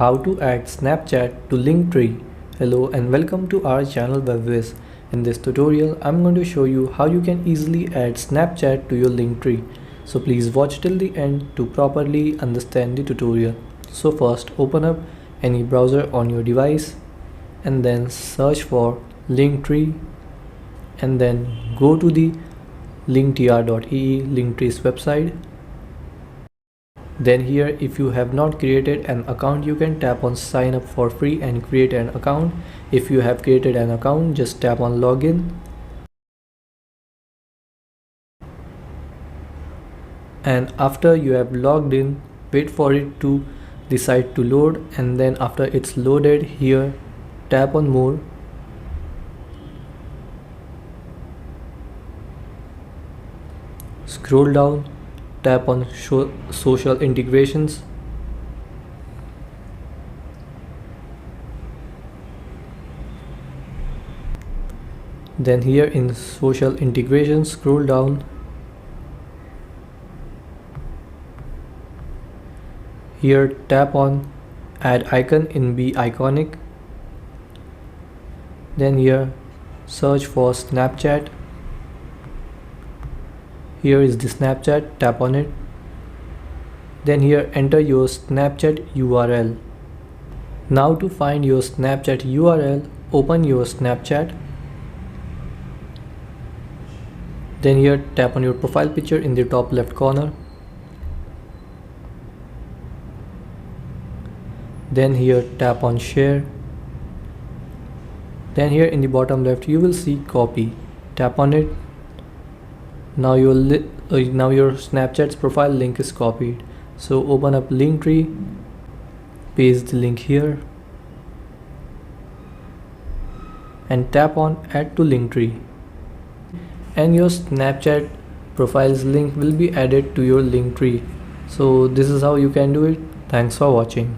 How to add Snapchat to Linktree. Hello and welcome to our channel by Whizz. In this tutorial, I'm going to show you how you can easily add Snapchat to your Linktree. So please watch till the end to properly understand the tutorial. So first, open up any browser on your device and then search for Linktree and then go to the linktr.ee, Linktree's website. Then here, if you have not created an account, you can tap on sign up for free and create an account. If you have created an account, just tap on login. And after you have logged in, wait for it to the site to load, and then after it's loaded, here tap on more. Scroll down, tap on show social integrations. Then here in social integrations, scroll down. Here tap on add icon in Be Iconic. Then here search for Snapchat. Here is the Snapchat, tap on it. Then here enter your Snapchat URL. Now to find your Snapchat URL, open your Snapchat. Then here tap on your profile picture in the top left corner. Then here tap on share. Then here in the bottom left you will see copy. Tap on it. Now your Snapchat's profile link is copied. So open up Linktree, paste the link here and tap on add to Linktree. And your Snapchat profile's link will be added to your Linktree. So this is how you can do it. Thanks for watching.